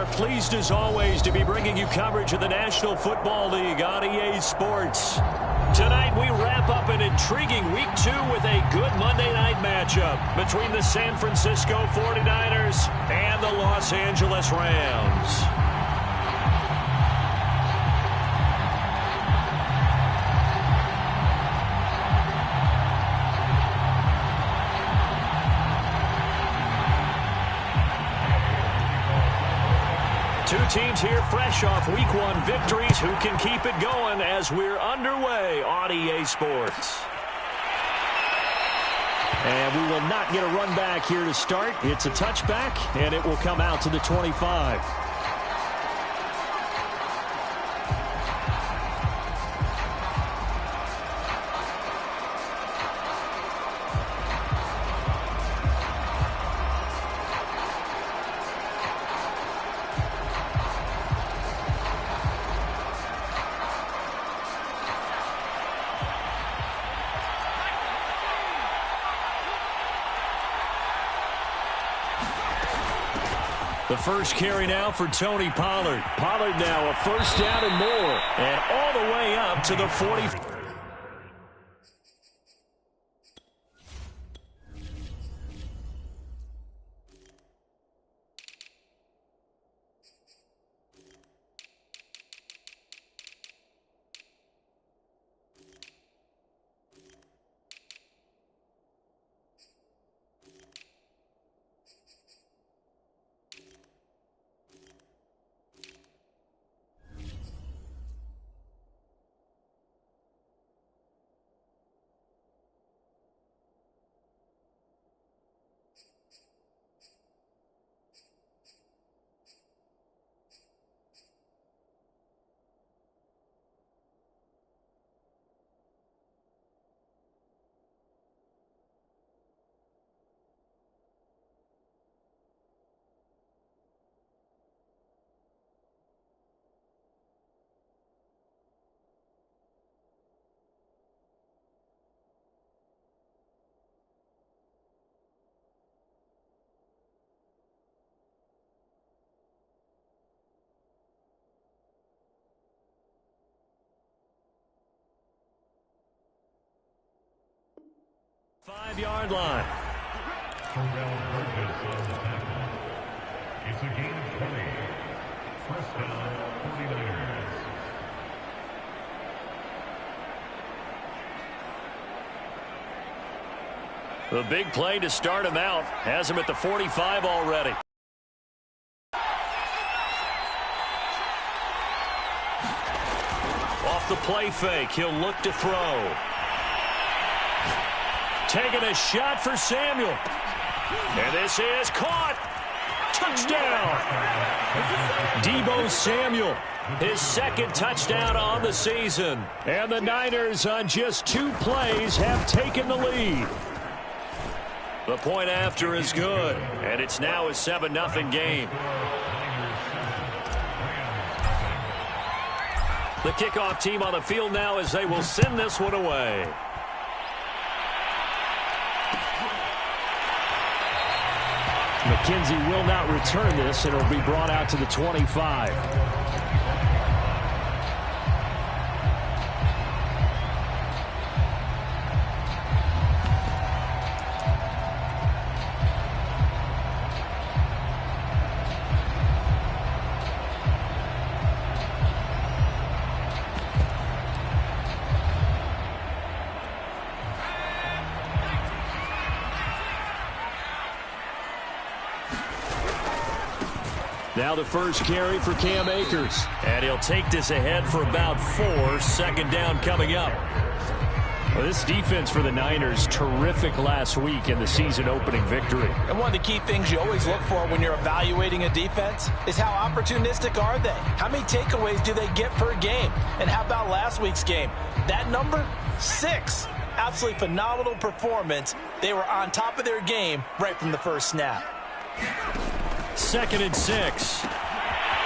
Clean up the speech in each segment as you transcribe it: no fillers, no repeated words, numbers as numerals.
are pleased as always to be bringing you coverage of the National Football League on EA Sports. Tonight we wrap up an intriguing Week 2 with a good Monday night matchup between the San Francisco 49ers and the Los Angeles Rams. Two teams here fresh off Week 1 victories who can keep it going as we're underway on EA Sports. And we will not get a run back here to start. It's a touchback, and it will come out to the 25. The first carry now for Tony Pollard. Pollard now a first down and more. And all the way up to the 40. Five-yard line. It's a game of play. First down, 49ers. The big play to start him out. Has him at the 45 already. Off the play fake, he'll look to throw. Taking a shot for Samuel. And this is caught. Touchdown. Deebo Samuel, his second touchdown on the season. And the Niners on just 2 plays have taken the lead. The point after is good. And it's now a 7-0 game. The kickoff team on the field now as they will send this one away. McKenzie will not return this, and it will be brought out to the 25. Now the first carry for Cam Akers. And he'll take this ahead for about 4. Second down coming up. Well, this defense for the Niners, terrific last week in the season-opening victory. And one of the key things you always look for when you're evaluating a defense is how opportunistic are they? How many takeaways do they get per game? And how about last week's game? That number, 6. Absolutely phenomenal performance. They were on top of their game right from the first snap. 2nd and 6.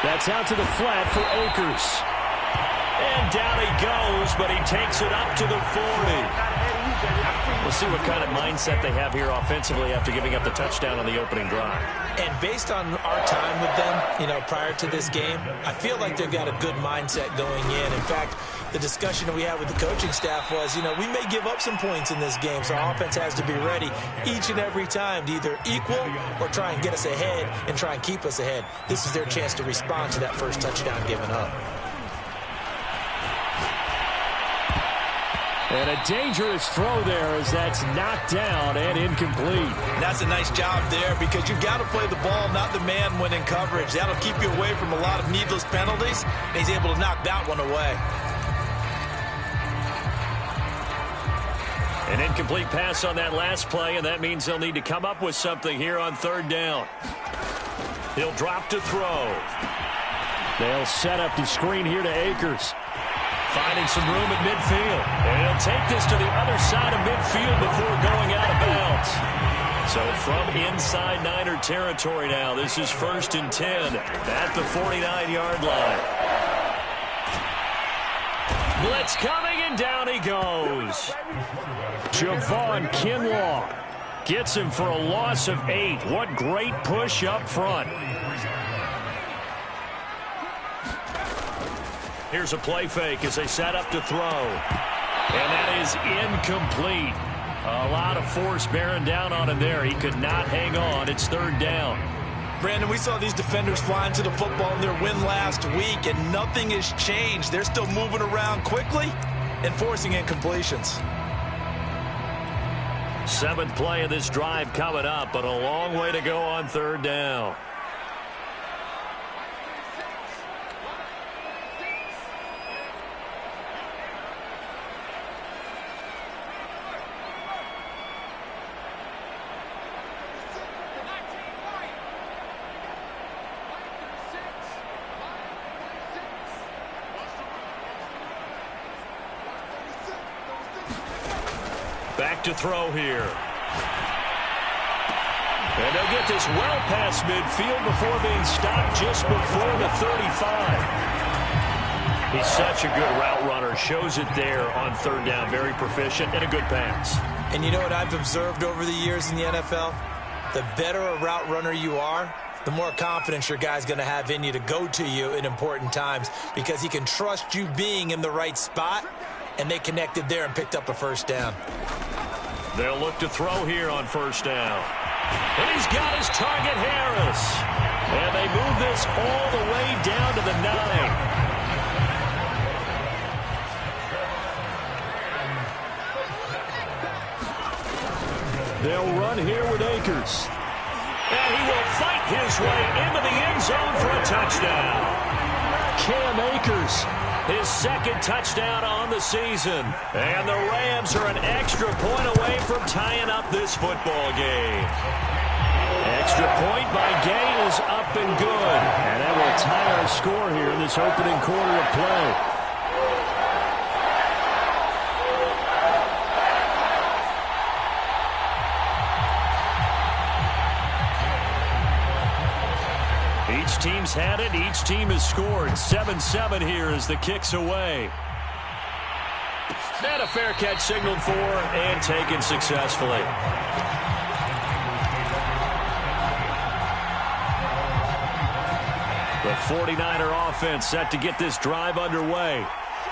That's out to the flat for Akers. And down he goes, but he takes it up to the 40. We'll see what kind of mindset they have here offensively after giving up the touchdown on the opening drive. And based on our our time with them, prior to this game, I feel like they've got a good mindset going in. In fact, the discussion that we had with the coaching staff was, we may give up some points in this game, so our offense has to be ready each and every time to either equal or try and get us ahead and try and keep us ahead. This is their chance to respond to that first touchdown given up. And a dangerous throw there as that's knocked down and incomplete. That's a nice job there because you've got to play the ball, not the man when in coverage. That'll keep you away from a lot of needless penalties, and he's able to knock that one away. An incomplete pass on that last play, and that means they'll need to come up with something here on third down. He'll drop to throw. They'll set up the screen here to Akers. Finding some room at midfield. And he'll take this to the other side of midfield before going out of bounds. So from inside Niner territory now, this is 1st and 10 at the 49-yard line. Blitz coming, and down he goes. Javon Kinlaw gets him for a loss of 8. What great push up front. Here's a play fake as they set up to throw. And that is incomplete. A lot of force bearing down on him there. He could not hang on. It's third down. Brandon, we saw these defenders flying to the football in their win last week, and nothing has changed. They're still moving around quickly and forcing incompletions. 7th play of this drive coming up, but a long way to go on third down. Back to throw here. And they'll get this well past midfield before being stopped just before the 35. He's such a good route runner. Shows it there on third down. Very proficient and a good pass. And you know what I've observed over the years in the NFL? The better a route runner you are, the more confidence your guy's going to have in you to go to you in important times because he can trust you being in the right spot, and they connected there and picked up a first down. They'll look to throw here on first down. And he's got his target, Harris. And they move this all the way down to the 9. They'll run here with Akers. And he will fight his way into the end zone for a touchdown. Cam Akers, his 2nd touchdown on the season. And the Rams are an extra point away from tying up this football game. Extra point by Gay is up and good. And that will tie our score here in this opening quarter of play. Each team's had it. Each team has scored. 7-7 here as the kick's away. And a fair catch signaled for and taken successfully. The 49er offense set to get this drive underway.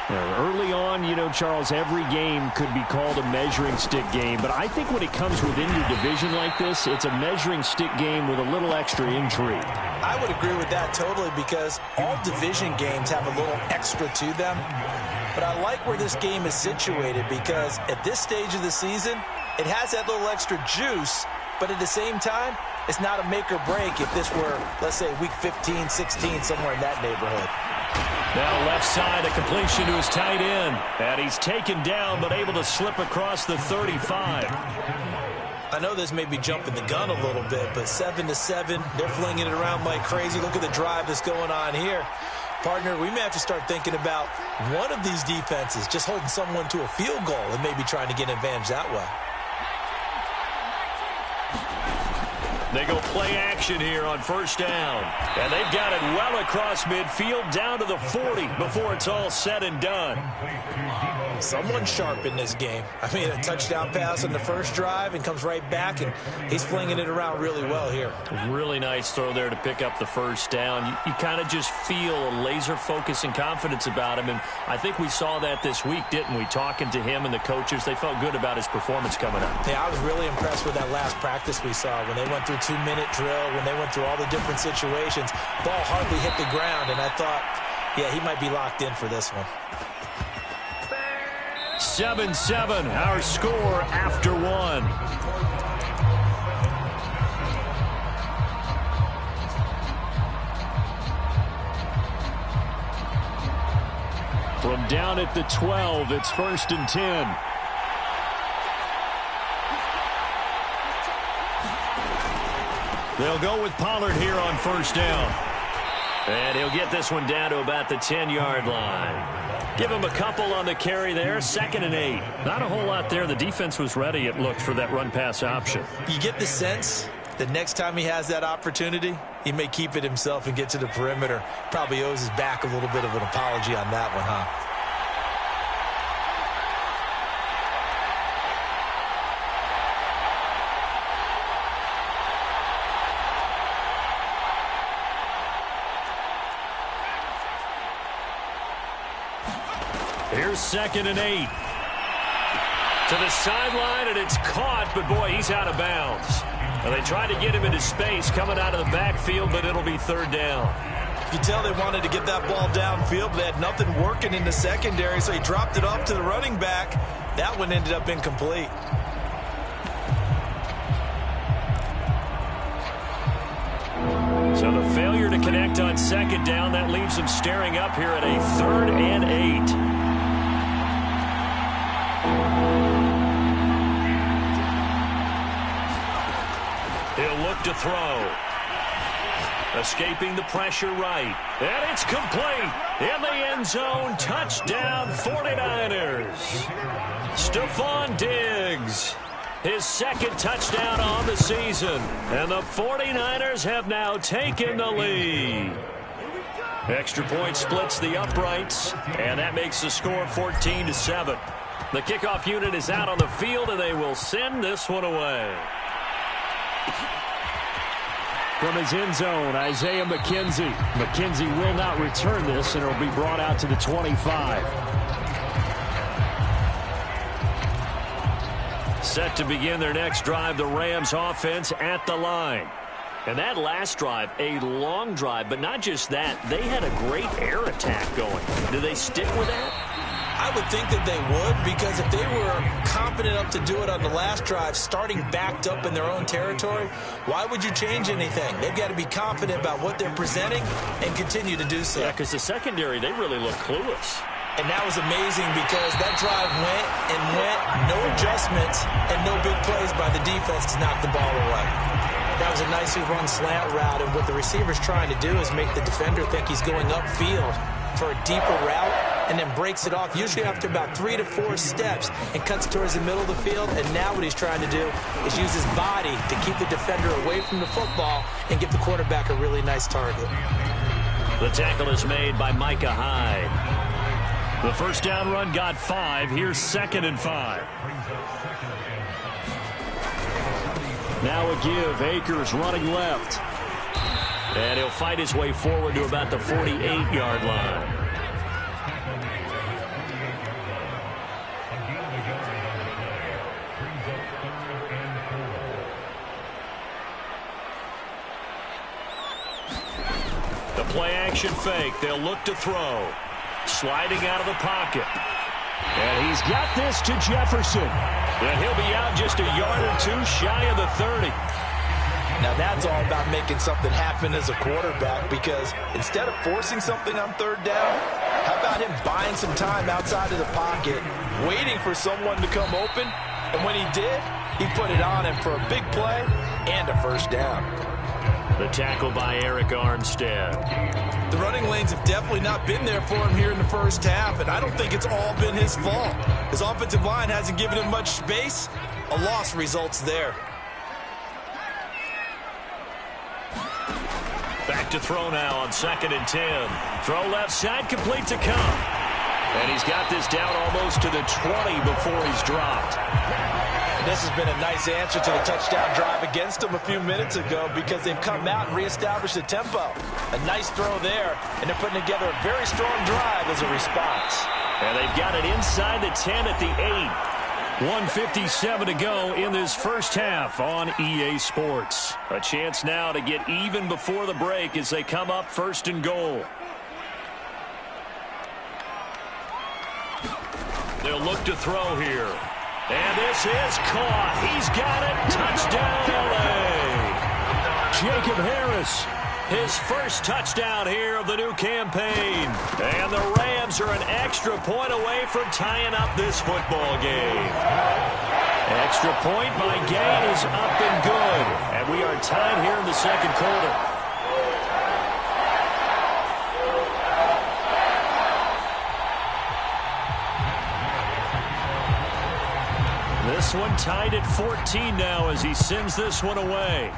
Early on, Charles, every game could be called a measuring stick game. But I think when it comes within your division like this, it's a measuring stick game with a little extra intrigue. I would agree with that totally because all division games have a little extra to them. But I like where this game is situated because at this stage of the season, it has that little extra juice. But at the same time, it's not a make or break if this were, let's say, week 15, 16, somewhere in that neighborhood. Now left side, a completion to his tight end. And he's taken down, but able to slip across the 35. I know this may be jumping the gun a little bit, but 7-7, they're flinging it around like crazy. Look at the drive that's going on here. Partner, we may have to start thinking about one of these defenses just holding someone to a field goal and maybe trying to get an advantage that way. They go play action here on first down. And they've got it well across midfield down to the 40 before it's all said and done. Someone sharp in this game. I mean, a touchdown pass on the first drive and comes right back, and he's flinging it around really well here. Really nice throw there to pick up the first down. You kind of just feel a laser focus and confidence about him, and I think we saw that this week, didn't we? Talking to him and the coaches, they felt good about his performance coming up. Yeah, I was really impressed with that last practice we saw when they went through 2-minute drill, when they went through all the different situations. Ball hardly hit the ground, and I thought, yeah, he might be locked in for this one. 7-7, our score after one. From down at the 12, it's 1st and 10. They'll go with Pollard here on first down. And he'll get this one down to about the 10-yard line. Give him a couple on the carry there, 2nd and 8. Not a whole lot there. The defense was ready, it looked, for that run-pass option. You get the sense that next time he has that opportunity, he may keep it himself and get to the perimeter. Probably owes his back a little bit of an apology on that one, huh? Here's 2nd and 8. To the sideline, and it's caught, but boy, he's out of bounds. Well, they tried to get him into space coming out of the backfield, but it'll be 3rd down. You tell they wanted to get that ball downfield, but they had nothing working in the secondary, so he dropped it off to the running back. That one ended up incomplete. So the failure to connect on 2nd down, that leaves him staring up here at a 3rd and 8. He'll look to throw. Escaping the pressure right. And it's complete. In the end zone. Touchdown 49ers. Stephon Diggs. His 2nd touchdown on the season. And the 49ers have now taken the lead. Extra point splits the uprights. And that makes the score 14-7. The kickoff unit is out on the field, and they will send this one away. From his end zone, Isaiah McKenzie. McKenzie will not return this, and it will be brought out to the 25. Set to begin their next drive, the Rams offense at the line. And that last drive, a long drive, but not just that. They had a great air attack going. Do they stick with that? I would think that they would, because if they were confident enough to do it on the last drive, starting backed up in their own territory, why would you change anything? They've got to be confident about what they're presenting and continue to do so. Yeah, because the secondary, they really look clueless. And that was amazing because that drive went and went, no adjustments, and no big plays by the defense to knock the ball away. That was a nicely run slant route, and what the receiver's trying to do is make the defender think he's going upfield for a deeper route, and then breaks it off, usually after about 3 to 4 steps, and cuts towards the middle of the field. And now what he's trying to do is use his body to keep the defender away from the football and give the quarterback a really nice target. The tackle is made by Micah Hyde. The first down run got 5. Here's 2nd and 5. Now a give. Akers running left. And he'll fight his way forward to about the 48-yard line. The play-action fake. They'll look to throw. Sliding out of the pocket. And he's got this to Jefferson. And he'll be out just a yard or two shy of the 30. Now that's all about making something happen as a quarterback, because instead of forcing something on 3rd down, how about him buying some time outside of the pocket, waiting for someone to come open, and when he did, he put it on him for a big play and a first down. The tackle by Eric Armstead. The running lanes have definitely not been there for him here in the first half, and I don't think it's all been his fault. His offensive line hasn't given him much space. A loss results there. Back to throw now on 2nd and 10. Throw left side, complete to Kupp. And he's got this down almost to the 20 before he's dropped. And this has been a nice answer to the touchdown drive against them a few minutes ago because they've come out and reestablished the tempo. A nice throw there, and they're putting together a very strong drive as a response. And they've got it inside the 10 at the 8. 1:57 to go in this first half on EA Sports. A chance now to get even before the break as they come up 1st and goal. They'll look to throw here. And this is caught. He's got it. Touchdown, LA. Jacob Harris, his first touchdown here of the new campaign. And the Rams are an extra point away from tying up this football game. Extra point by Gain is up and good. And we are tied here in the 2nd quarter. This one tied at 14 now as he sends this one away.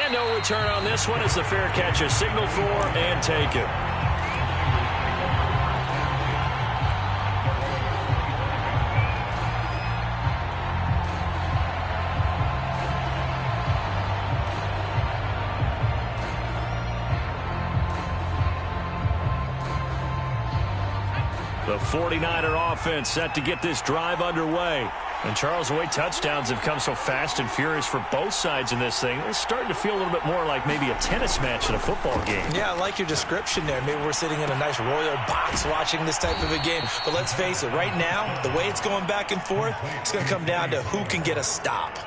And no return on this one as the fair catch is signaled for and taken. The 49er offense set to get this drive underway. And Charles, the way touchdowns have come so fast and furious for both sides in this thing, it's starting to feel a little bit more like maybe a tennis match in a football game. Yeah, I like your description there. Maybe we're sitting in a nice royal box watching this type of a game. But let's face it, right now, the way it's going back and forth, it's going to come down to who can get a stop.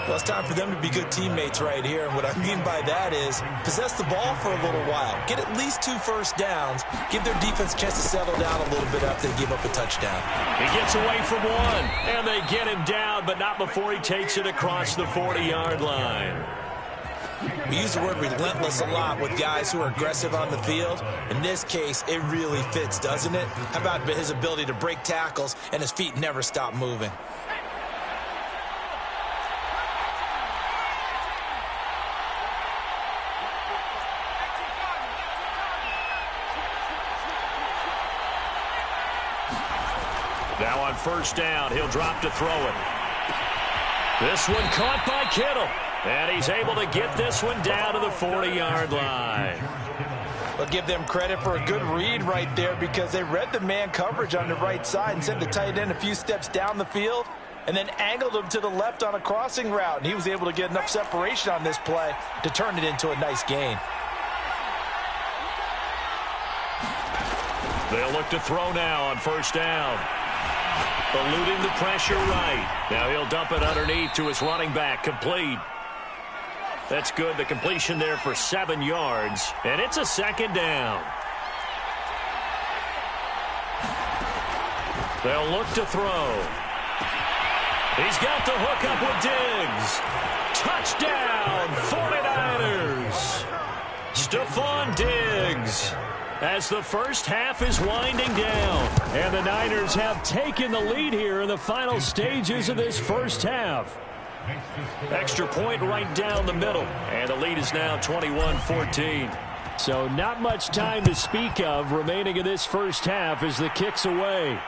Well, it's time for them to be good teammates right here. And what I mean by that is possess the ball for a little while. Get at least 2 first downs. Give their defense a chance to settle down a little bit after they give up a touchdown. He gets away from one, and they get him down, but not before he takes it across the 40-yard line. We use the word relentless a lot with guys who are aggressive on the field. In this case, it really fits, doesn't it? How about his ability to break tackles and his feet never stop moving? Now on 1st down, he'll drop to throw it. This one caught by Kittle. And he's able to get this one down to the 40-yard line. We'll give them credit for a good read right there because they read the man coverage on the right side and sent the tight end a few steps down the field and then angled him to the left on a crossing route. And he was able to get enough separation on this play to turn it into a nice gain. They'll look to throw now on 1st down. Eluding the pressure right. Now he'll dump it underneath to his running back. Complete. That's good. The completion there for 7 yards. And it's a 2nd down. They'll look to throw. He's got the hook up with Diggs. Touchdown, 49ers. Stephon Diggs. As the first half is winding down. And the Niners have taken the lead here in the final stages of this first half. Extra point right down the middle. And the lead is now 21-14. So not much time to speak of remaining in this first half as the kick's away.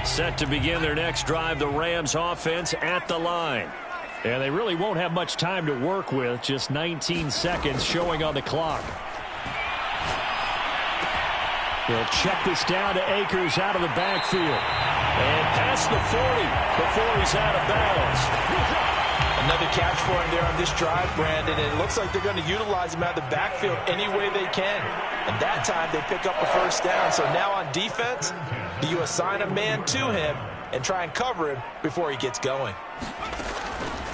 Set to begin their next drive, the Rams offense at the line. And they really won't have much time to work with, just 19 seconds showing on the clock. They'll check this down to Akers out of the backfield. And past the 40 before he's out of bounds. Another catch for him there on this drive, Brandon, and it looks like they're going to utilize him out of the backfield any way they can. And that time they pick up a first down. So now on defense, do you assign a man to him and try and cover him before he gets going?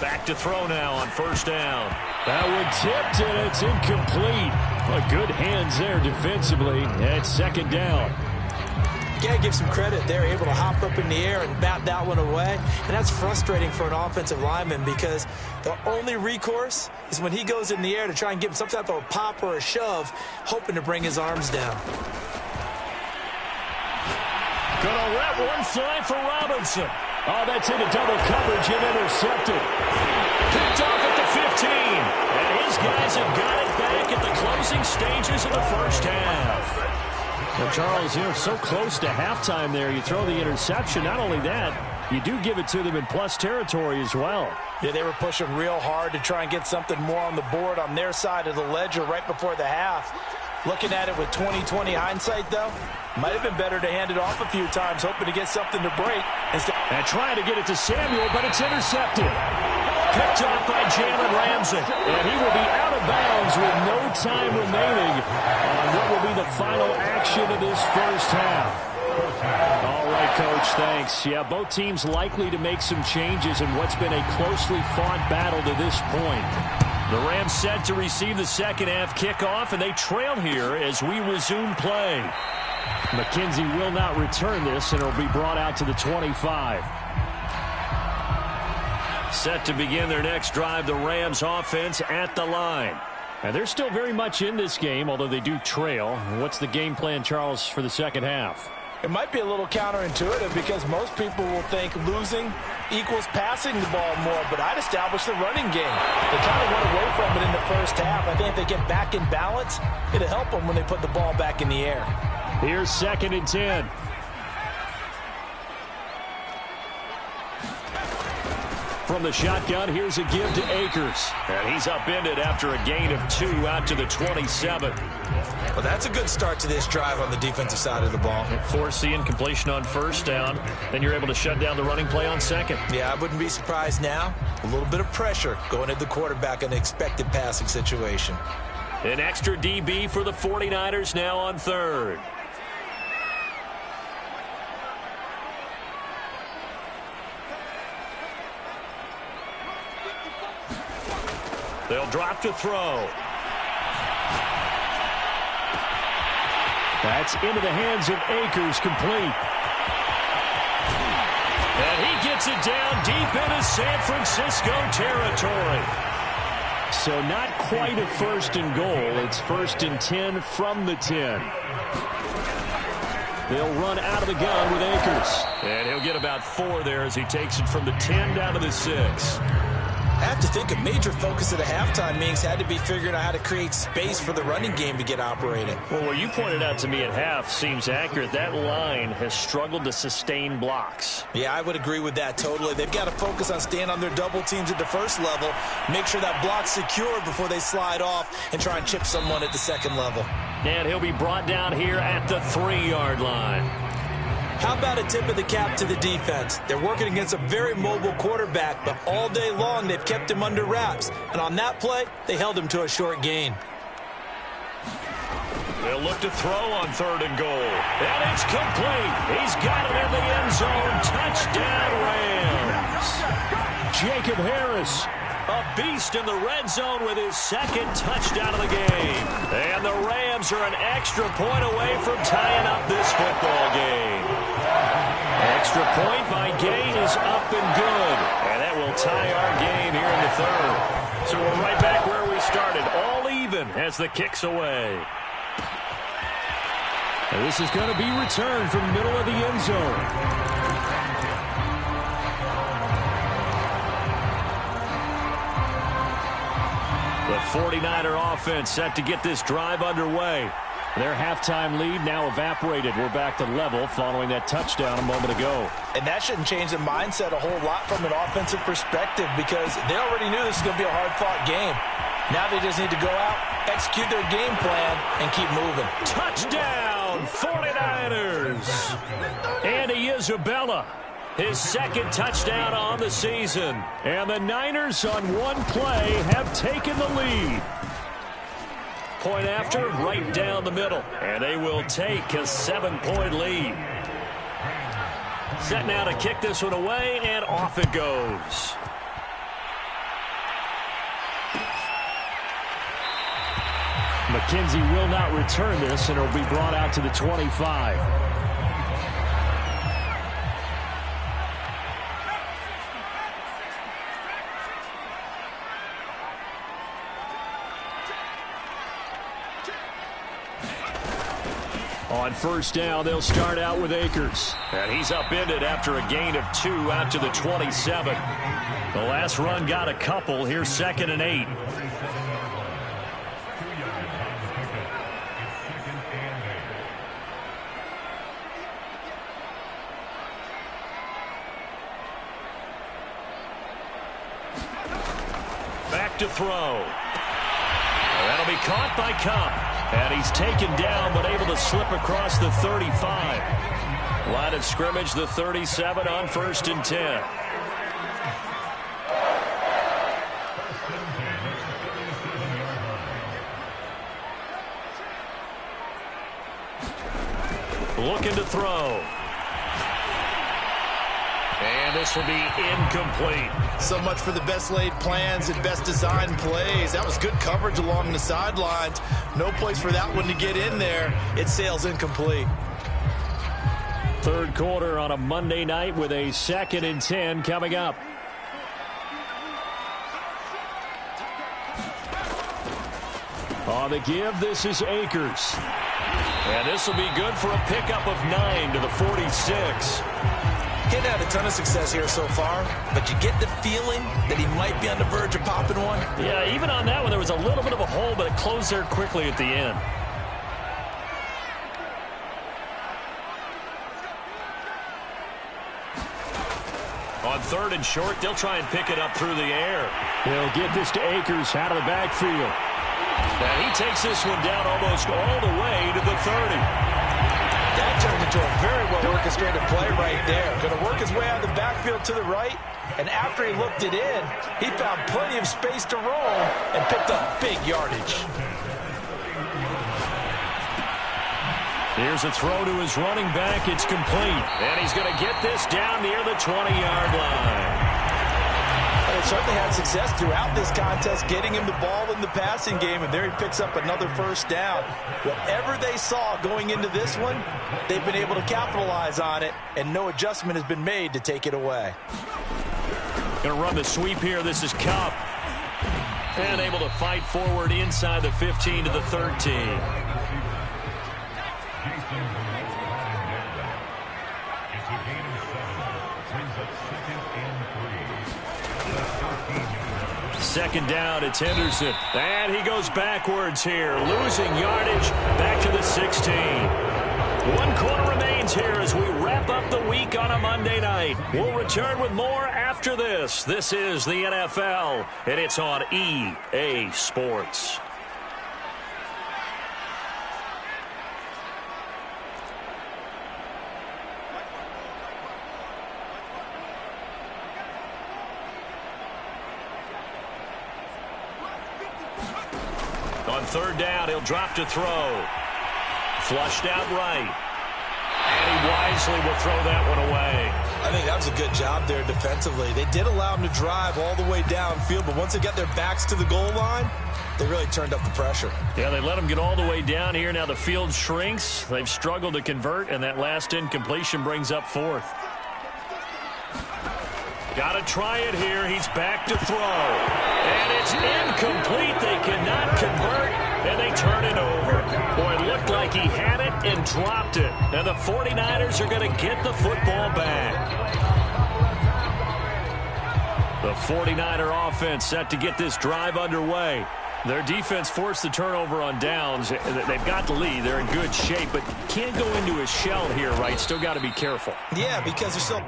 Back to throw now on 1st down. That one tipped and it's incomplete. Well, good hands there defensively. And 2nd down. You got to give some credit. They're able to hop up in the air and bat that one away. And that's frustrating for an offensive lineman because the only recourse is when he goes in the air to try and give him some type of a pop or a shove, hoping to bring his arms down. Gonna let one fly for Robinson. Oh, that's into double coverage and intercepted. Picked off at the 15. And his guys have got it back at the closing stages of the first half. Well, Charles, so close to halftime there. You throw the interception. Not only that, you do give it to them in plus territory as well. Yeah, they were pushing real hard to try and get something more on the board on their side of the ledger right before the half. Looking at it with 20/20 hindsight, though, might have been better to hand it off a few times, hoping to get something to break. And trying to get it to Samuel, but it's intercepted. Picked off by Jalen Ramsey. And he will be out of bounds with no time remaining on what will be the final action of this first half. All right, Coach, thanks. Yeah, both teams likely to make some changes in what's been a closely fought battle to this point. The Rams set to receive the second half kickoff, and they trail here as we resume play. McKenzie will not return this, and it'll be brought out to the 25. Set to begin their next drive, the Rams offense at the line. And they're still very much in this game, although they do trail. What's the game plan, Charles, for the second half? It might be a little counterintuitive because most people will think losing equals passing the ball more, but I'd establish the running game. They kind of went away from it in the first half. I think if they get back in balance, it'll help them when they put the ball back in the air. Here's 2nd and 10. From the shotgun, here's a give to Akers. And he's upended after a gain of 2 out to the 27. Well, that's a good start to this drive on the defensive side of the ball. Force the incompletion on first down. Then you're able to shut down the running play on second. Yeah, I wouldn't be surprised now. A little bit of pressure going at the quarterback in an expected passing situation. An extra DB for the 49ers now on 3rd. They'll drop to throw. That's into the hands of Akers, complete. And he gets it down deep into San Francisco territory. So not quite a 1st and goal. It's 1st and 10 from the 10. They'll run out of the gun with Akers. And he'll get about 4 there as he takes it from the 10 down to the 6. I have to think a major focus of the halftime meetings had to be figuring out how to create space for the running game to get operating. Well, what you pointed out to me at half seems accurate. That line has struggled to sustain blocks. Yeah, I would agree with that totally. They've got to focus on staying on their double teams at the first level, make sure that block's secure before they slide off and try and chip someone at the second level. And he'll be brought down here at the 3-yard line. How about a tip of the cap to the defense? They're working against a very mobile quarterback, but all day long they've kept him under wraps. And on that play, they held him to a short gain. They'll look to throw on 3rd and goal. And it's complete. He's got it in the end zone. Touchdown, Rams. Jacob Harris, a beast in the red zone with his 2nd touchdown of the game. And the Rams are an extra point away from tying up this football game. Extra point by Gain is up and good. And that will tie our game here in the 3rd. So we're right back where we started, all even as the kick's away. And this is going to be returned from the middle of the end zone. The 49er offense set to get this drive underway. Their halftime lead now evaporated. We're back to level following that touchdown a moment ago. And that shouldn't change the mindset a whole lot from an offensive perspective because they already knew this was going to be a hard-fought game. Now they just need to go out, execute their game plan, and keep moving. Touchdown, 49ers! Andy Isabella, his 2nd touchdown on the season. And the Niners on one play have taken the lead. Point after, right down the middle. And they will take a 7-point lead. Set now to kick this one away, and off it goes. McKenzie will not return this, and it'll be brought out to the 25. On first down, they'll start out with Akers. And he's upended after a gain of 2 out to the 27. The last run got a couple. Here's 2nd and 8. Back to throw. That'll be caught by Kupp. And he's taken down, but able to slip across the 35. Line of scrimmage, the 37 on 1st and 10. Looking to throw. And this will be incomplete. So much for the best laid plans and best designed plays. That was good coverage along the sidelines. No place for that one to get in there. It sails incomplete. Third quarter on a Monday night with a 2nd and 10 coming up. On the give, this is Akers. And this will be good for a pickup of 9 to the 46. He's had a ton of success here so far, but you get the feeling that he might be on the verge of popping one. Yeah, even on that one, there was a little bit of a hole, but it closed there quickly at the end. On 3rd and short, they'll try and pick it up through the air. They'll get this to Akers out of the backfield. And he takes this one down almost all the way to the 30. That turned into a very well-orchestrated play right there. Going to work his way out of the backfield to the right, and after he looked it in, he found plenty of space to roam and picked up big yardage. Here's a throw to his running back. It's complete. And he's going to get this down near the 20-yard line. They certainly had success throughout this contest, getting him the ball in the passing game, and there he picks up another first down. Whatever they saw going into this one, they've been able to capitalize on it, and no adjustment has been made to take it away. Going to run the sweep here. This is Kupp. And able to fight forward inside the 15 to the 13. Second down, it's Henderson. And he goes backwards here, losing yardage back to the 16. 1 quarter remains here as we wrap up the week on a Monday night. We'll return with more after this. This is the NFL, and it's on EA Sports. On 3rd down, he'll drop to throw. Flushed out right. And he wisely will throw that one away. I think that was a good job there defensively. They did allow him to drive all the way downfield, but once they got their backs to the goal line, they really turned up the pressure. Yeah, they let him get all the way down here. Now the field shrinks. They've struggled to convert, and that last incompletion brings up 4th. Got to try it here. He's back to throw. And it's incomplete. They cannot convert, and they turn it over. Boy, it looked like he had it and dropped it. And the 49ers are going to get the football back. The 49er offense set to get this drive underway. Their defense forced the turnover on downs. They've got the lead. They're in good shape, but can't go into a shell here, right? Still got to be careful. Yeah, because they're still...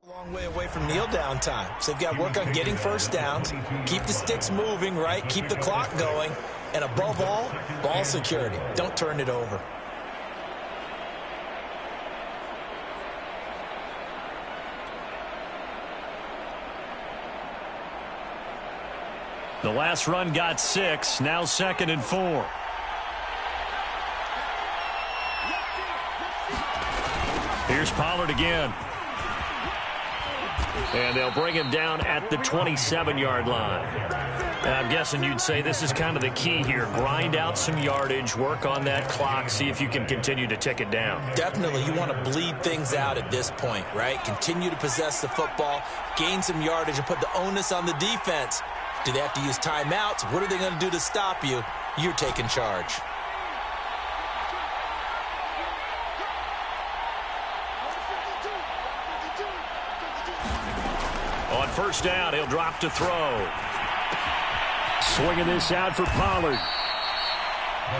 long way away from kneel down time. So they've got to work on getting first downs, keep the sticks moving, right? Keep the clock going, and above all, ball security. Don't turn it over. The last run got 6. Now 2nd and 4. Here's Pollard again. And they'll bring him down at the 27-yard line. And I'm guessing you'd say this is kind of the key here. Grind out some yardage, work on that clock, see if you can continue to tick it down. Definitely. You want to bleed things out at this point, right? Continue to possess the football, gain some yardage, and put the onus on the defense. Do they have to use timeouts? What are they going to do to stop you? You're taking charge. On first down, he'll drop to throw. Swinging this out for Pollard.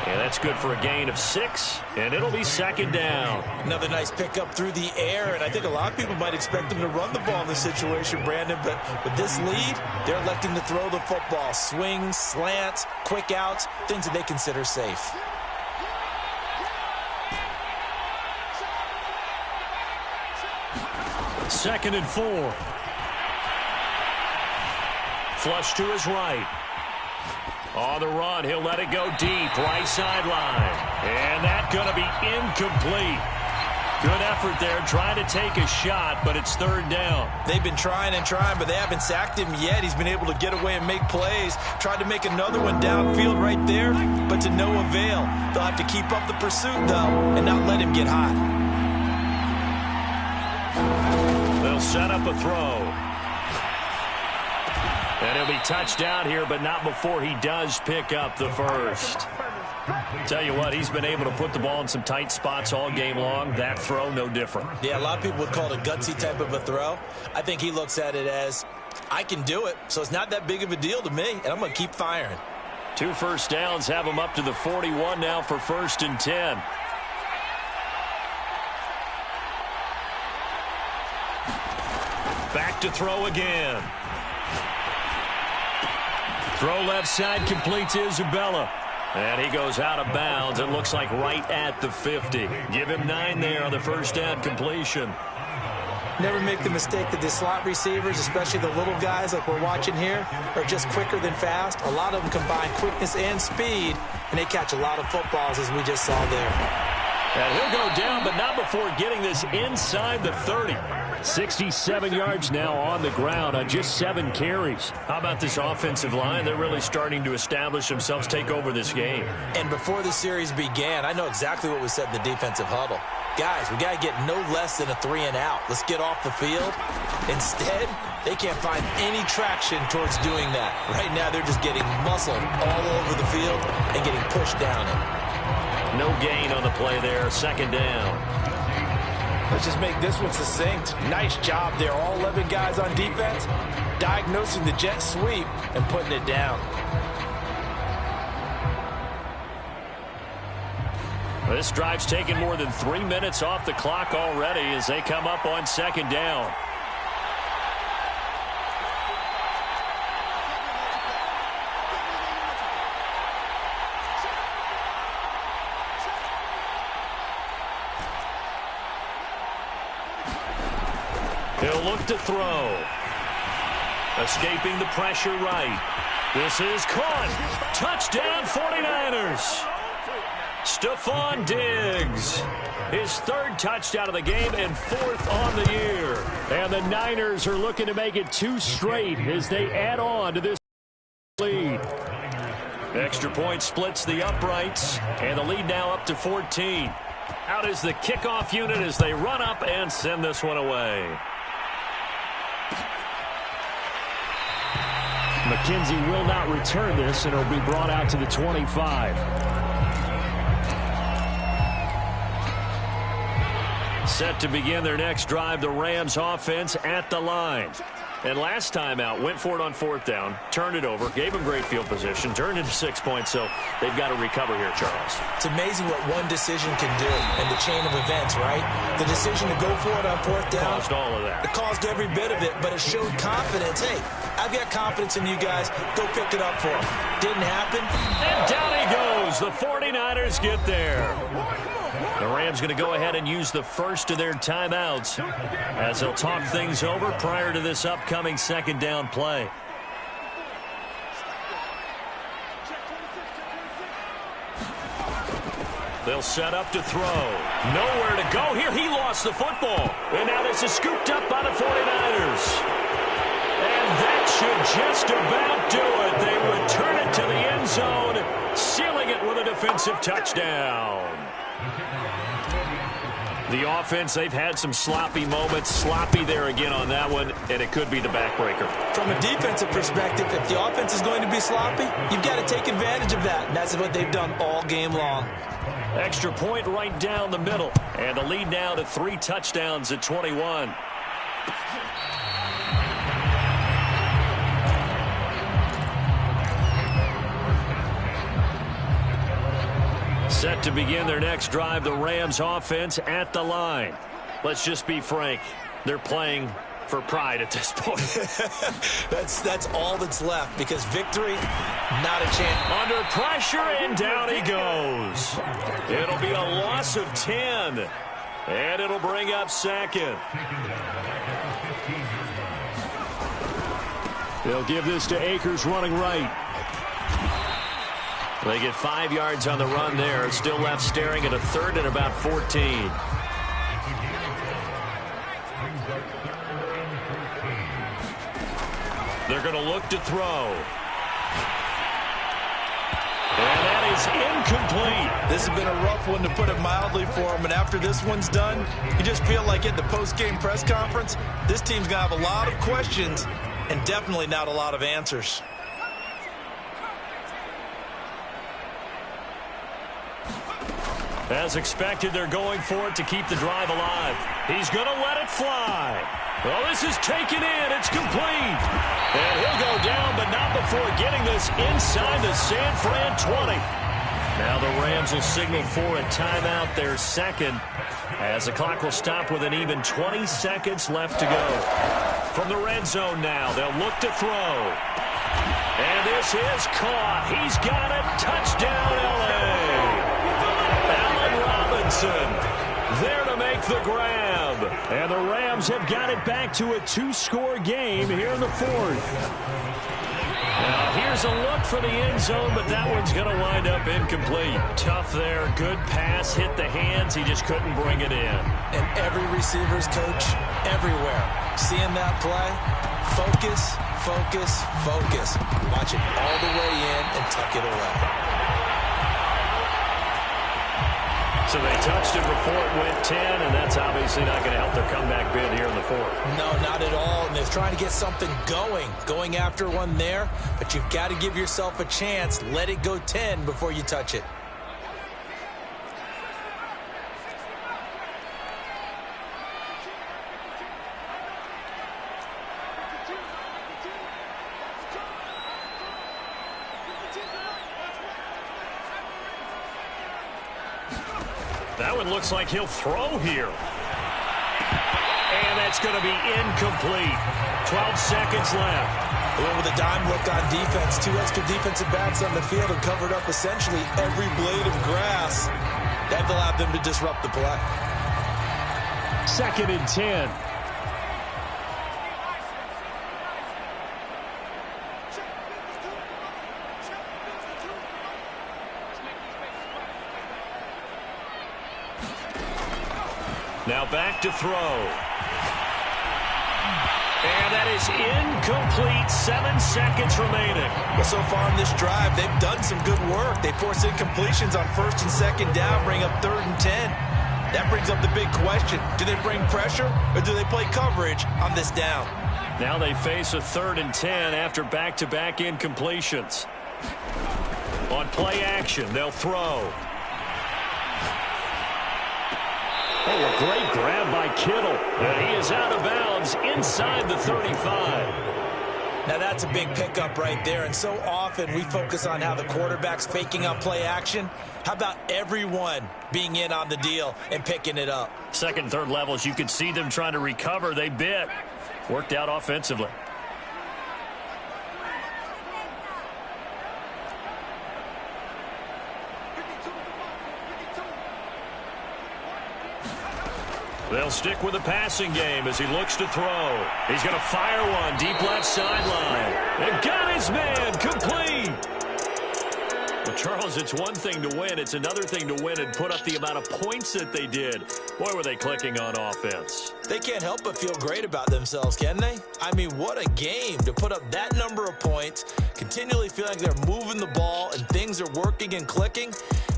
And that's good for a gain of 6, and it'll be 2nd down. Another nice pickup through the air, and I think a lot of people might expect them to run the ball in this situation, Brandon, but with this lead, they're electing to throw the football. Swings, slants, quick outs, things that they consider safe. Second and 4. Flush to his right. On the run, he'll let it go deep, right sideline. And that's going to be incomplete. Good effort there, trying to take a shot, but it's 3rd down. They've been trying and trying, but they haven't sacked him yet. He's been able to get away and make plays. Tried to make another one downfield right there, but to no avail. They'll have to keep up the pursuit, though, and not let him get hot. They'll set up a throw. And he'll be touched down here, but not before he does pick up the first. Tell you what, he's been able to put the ball in some tight spots all game long. That throw, no different. Yeah, a lot of people would call it a gutsy type of a throw. I think he looks at it as, I can do it, so it's not that big of a deal to me, and I'm going to keep firing. 2 first downs have him up to the 41 now for 1st and 10. Back to throw again. Throw left side, complete to Isabella. And he goes out of bounds. It looks like right at the 50. Give him 9 there on the first down completion. Never make the mistake that the slot receivers, especially the little guys like we're watching here, are just quicker than fast. A lot of them combine quickness and speed, and they catch a lot of footballs, as we just saw there. And he'll go down, but not before getting this inside the 30. 67 yards now on the ground on just 7 carries. How about this offensive line? They're really starting to establish themselves, take over this game. And before the series began, I know exactly what was said in the defensive huddle. Guys, we got to get no less than a 3 and out. Let's get off the field. Instead, they can't find any traction towards doing that. Right now, they're just getting muscled all over the field and getting pushed down it. No gain on the play there. 2nd down. Let's just make this one succinct. Nice job there. All 11 guys on defense diagnosing the jet sweep and putting it down. This drive's taken more than 3 minutes off the clock already as they come up on 2nd down. He'll look to throw. Escaping the pressure right. This is caught. Touchdown 49ers. Stephon Diggs. His 3rd touchdown of the game and 4th on the year. And the Niners are looking to make it 2 straight as they add on to this lead. Extra point splits the uprights. And the lead now up to 14. Out is the kickoff unit as they run up and send this one away. McKenzie will not return this, and it'll be brought out to the 25. Set to begin their next drive, the Rams offense at the line. And last time out, went for it on 4th down, turned it over, gave them great field position, turned into 6 points, so they've got to recover here, Charles. It's amazing what one decision can do in the chain of events, right? The decision to go for it on 4th down. Caused all of that. It caused every bit of it, but it showed confidence. Hey, I've got confidence in you guys. Go pick it up for them. Didn't happen. And down he goes. The 49ers get there. The Rams going to go ahead and use the first of their timeouts as they'll talk things over prior to this upcoming 2nd down play. They'll set up to throw. Nowhere to go here. He lost the football. And now this is scooped up by the 49ers. And that should just about do it. They return it to the end zone, sealing it with a defensive touchdown. The offense, they've had some sloppy moments. Sloppy there again on that one, and it could be the backbreaker. From a defensive perspective, if the offense is going to be sloppy, you've got to take advantage of that, and that's what they've done all game long. Extra point right down the middle, and the lead now to 3 touchdowns at 21. Set to begin their next drive, the Rams offense at the line. Let's just be frank. They're playing for pride at this point. That's all that's left, because victory, not a chance. Under pressure, and down he goes. It'll be a loss of 10, and it'll bring up second. They'll give this to Akers running right. They get 5 yards on the run there. Still left staring at a third and about 14. They're going to look to throw. And that is incomplete. This has been a rough one, to put it mildly, for him. And after this one's done, you just feel like at the post-game press conference, this team's going to have a lot of questions and definitely not a lot of answers. As expected, they're going for it to keep the drive alive. He's going to let it fly. Well, this is taken in. It's complete. And he'll go down, but not before getting this inside the San Fran 20. Now the Rams will signal for a timeout, their second, as the clock will stop with an even 20 seconds left to go. From the red zone now, they'll look to throw. And this is caught. He's got it. Touchdown, L.A. There to make the grab. And the Rams have got it back to a 2-score game here in the fourth. Now here's a look for the end zone, but that one's going to wind up incomplete. Tough there. Good pass. Hit the hands. He just couldn't bring it in. And every receiver's coach everywhere, seeing that play, focus, focus, focus. Watch it all the way in and tuck it away. So they touched it before it went 10, and that's obviously not going to help their comeback bid here in the fourth. No, not at all. And they're trying to get something going after one there. But you've got to give yourself a chance. Let it go 10 before you touch it. That one looks like he'll throw here. And that's going to be incomplete. 12 seconds left. Well, with a dime look on defense, 2 extra defensive backs on the field and covered up essentially every blade of grass. That allowed them to disrupt the play. 2nd and 10. Now back to throw. And that is incomplete. 7 seconds remaining. Well, so far in this drive, they've done some good work. They force incompletions on 1st and 2nd down, bring up 3rd and 10. That brings up the big question. Do they bring pressure or do they play coverage on this down? Now they face a 3rd and 10 after back-to-back incompletions. On play action, they'll throw. Oh, a great grab by Kittle. And he is out of bounds inside the 35. Now that's a big pickup right there. And so often we focus on how the quarterback's faking up play action. How about everyone being in on the deal and picking it up? 2nd and 3rd levels, you could see them trying to recover. They bit. Worked out offensively. They'll stick with the passing game as he looks to throw. He's going to fire one deep left sideline. And got his man complete. A Charles, it's one thing to win. It's another thing to win and put up the amount of points that they did. Boy, were they clicking on offense. They can't help but feel great about themselves, can they? I mean, what a game to put up that number of points, continually feeling like they're moving the ball and things are working and clicking.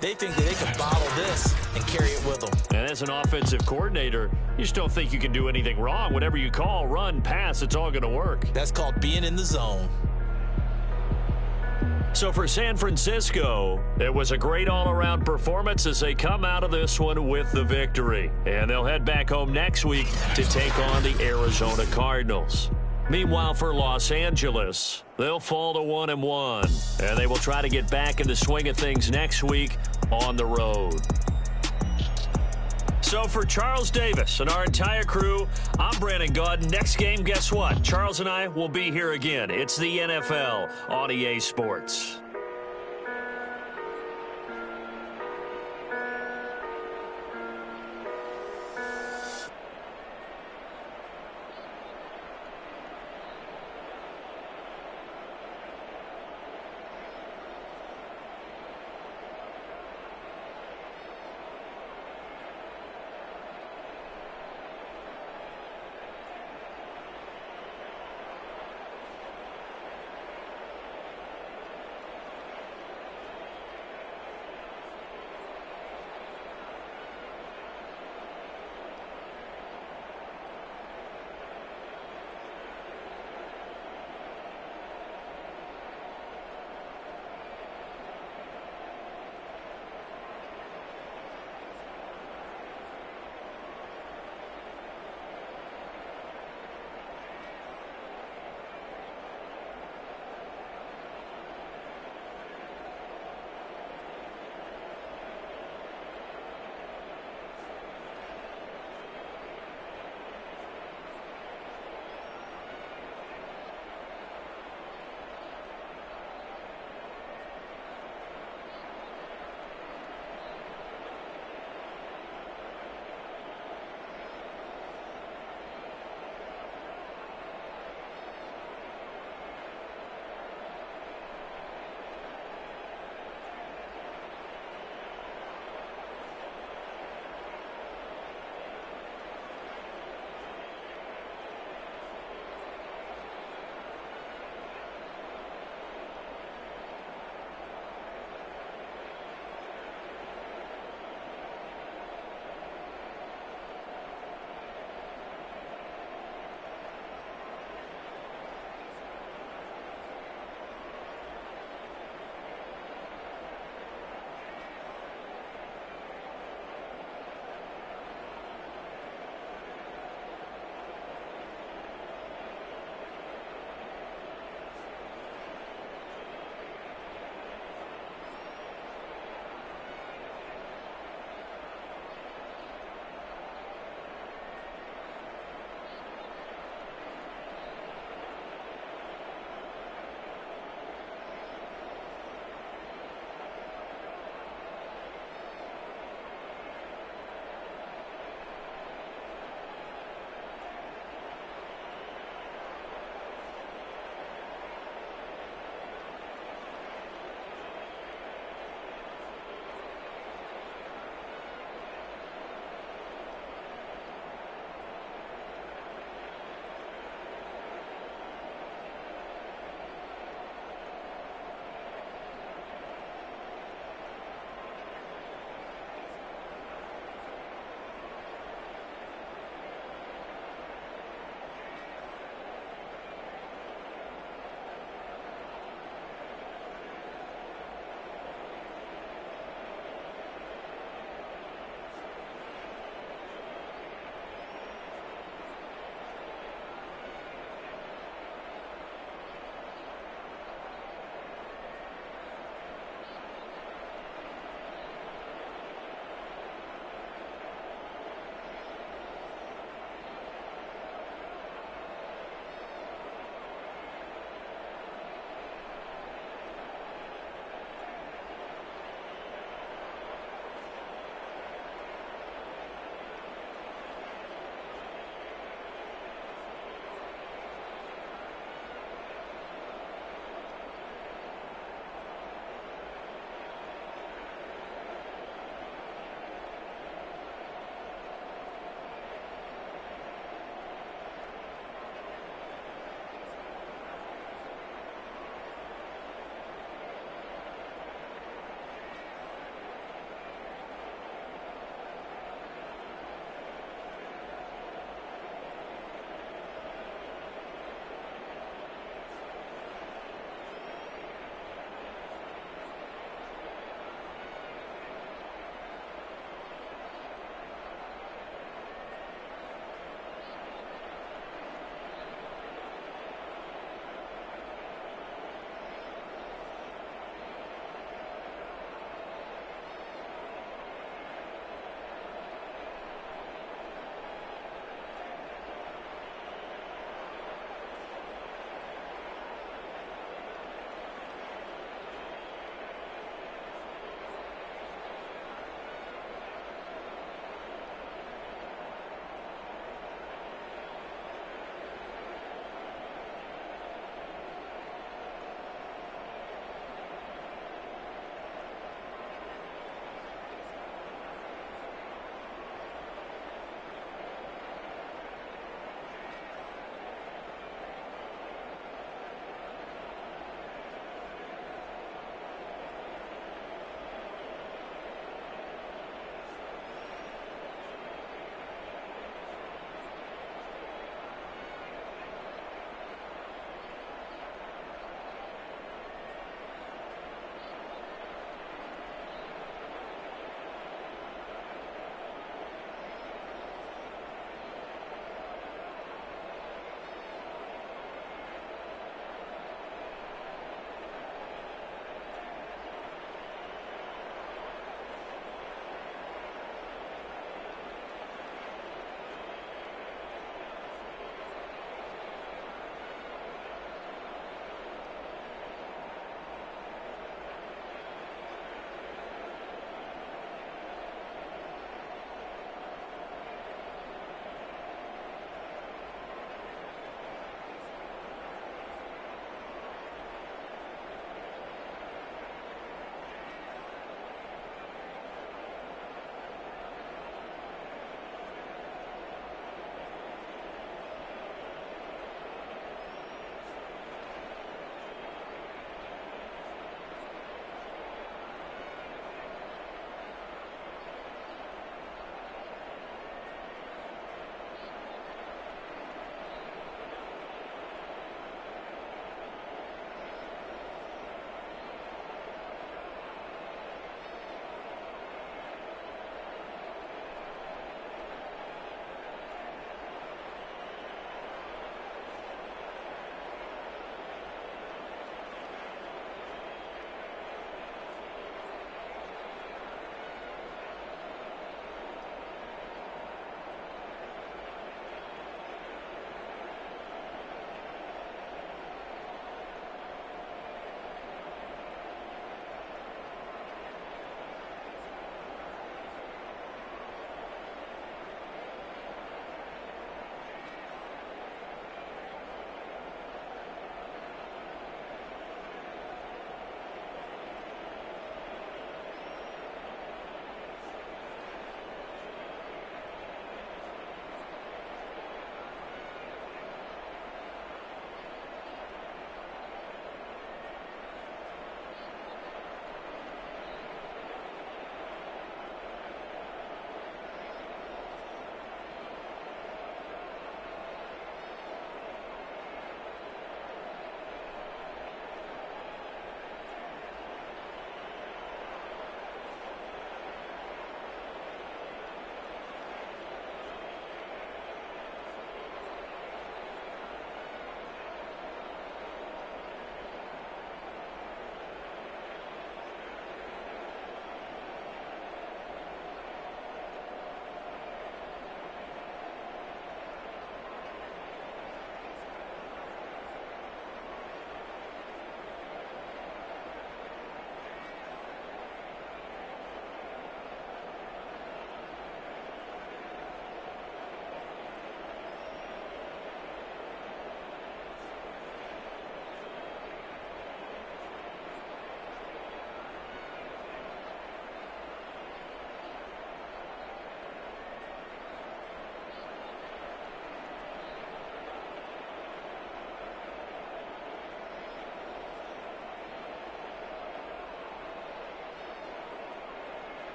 They think that they can bottle this and carry it with them. And as an offensive coordinator, you just don't think you can do anything wrong. Whatever you call, run, pass, it's all going to work. That's called being in the zone. So for San Francisco, it was a great all-around performance as they come out of this one with the victory. And they'll head back home next week to take on the Arizona Cardinals. Meanwhile, for Los Angeles, they'll fall to 1-1, and they will try to get back in the swing of things next week on the road. So for Charles Davis and our entire crew, I'm Brandon Gaudin. Next game, guess what? Charles and I will be here again. It's the NFL on EA Sports.